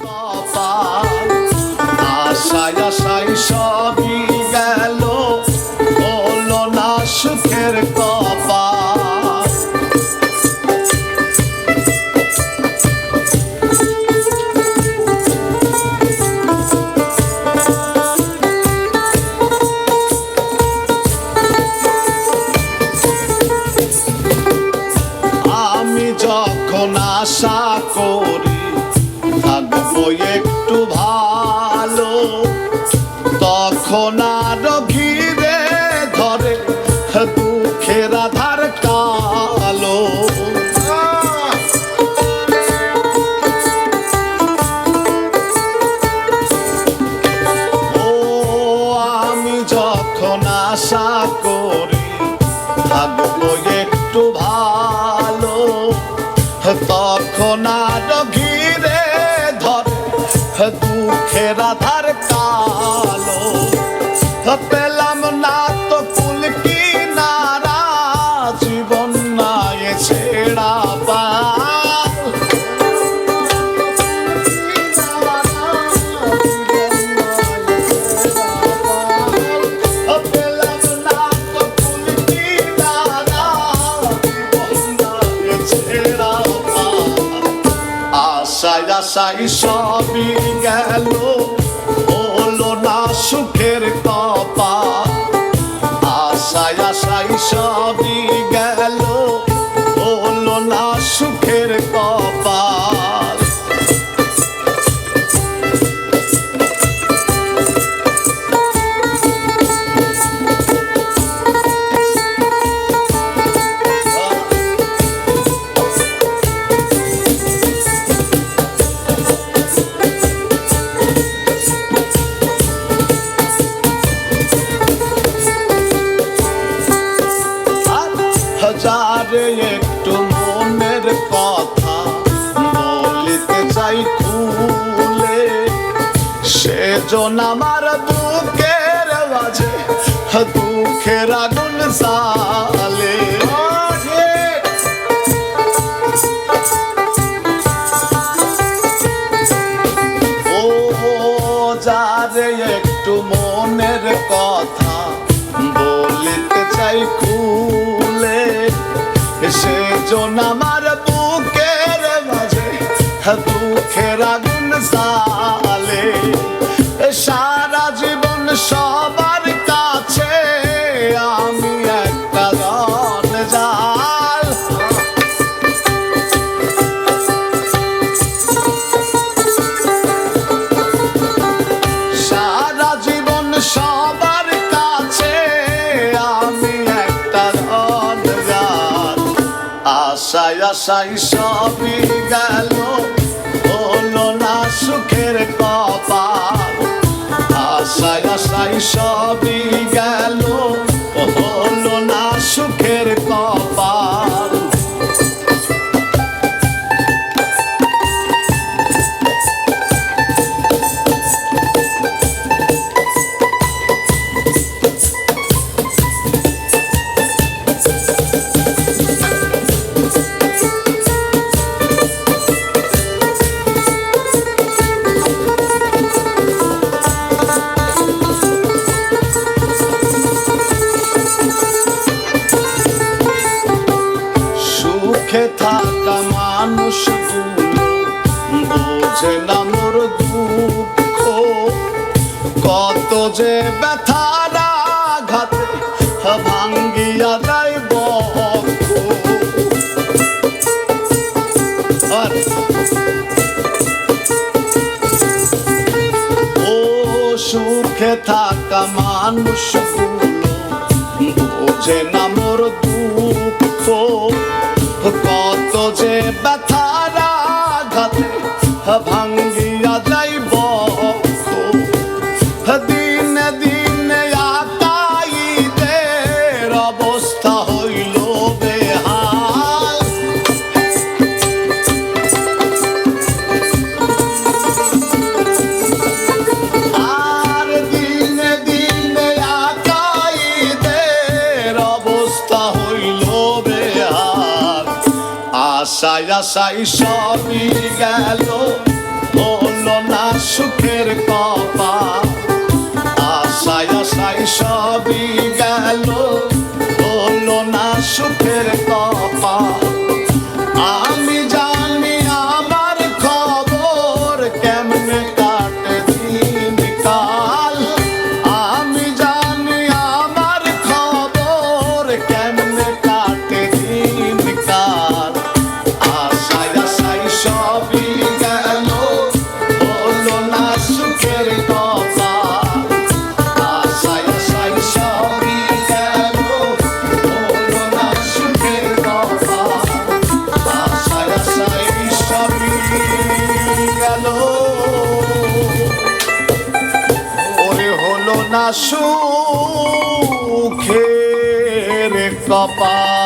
কপাল আশায় আশায় সবই গেল, হলো না সুখের কপাল। আমি যখন আশা করি থাকবো একটু ভালো, তখন আরো ঘিরে ধরে দুঃখের আধার কালো। ও আমি যখন আশা করি থাকবো একটু ভালো, তখন আরো ঘিরে ধরে দুঃখের আধার কালো। পেলাম না তো কুল কিনারা, জীবন নাই ছেড়া পাল। পেলাম না তো কুল কিনারা, জীবন নাই ছেড়া পাল। আশায় আশায় সবই গেল, হলো না সুখের কপাল। আশায় আশায় সবই গেল, হলো না সুখের কপাল। যারে একটু মনের কথা বলিতে চাই খুলে, সেজন আমার বুকের মাঝে দুঃখের আগুন জ্বালে। ও যারে একটু মনের কথা বলিতে চাই খুলে, সেজন আমার বুকের মাঝে দুঃখের আগুন জ্বালে। সারা জীবন সবার কাছে আমি একটা জঞ্জাল। সারা জীবন সবার কাছে আমি একটা জঞ্জাল। আশায় আশায় সবই গেল, হলো না সুখের কপাল। আশায় আশায় সবই গেল, হলো না সুখের কপাল। সুখে থাকা মানুষগুলো বোঝে না মোর দুঃখ, কত যে ব্যথার আঘাতে ভাঙ্গিয়া যায় বক্ষ। ও সুখে থাকা মানুষগুলো বোঝে না মোর দুঃখ, কত যে ব্যথার আঘাতে ভাঙ্গিয়া যাই বক্ষ। দিনে দিনে আকাইদের অবস্থা হইল বেহাল। আর দিনে দিনে আকাইদের অবস্থা হইল বেহাল। আশায় আশায় সবই গেল, হলো সুখের কপাল আশায় আশায় সবই গেল হলো না সুখের কপাল আমি জানি আমার খবর কেমনে কাটে দিন কাল আমি জানি আমার খবর কেমনে কাটে দিন কাল আশায় আশায় সবই গেল হলো না সুখের কপাল আশায় আশায় সবই গেল হলো না সুখের কপাল আশায় আশায় সবই গেল ওরে হলো না সুখের কপাল।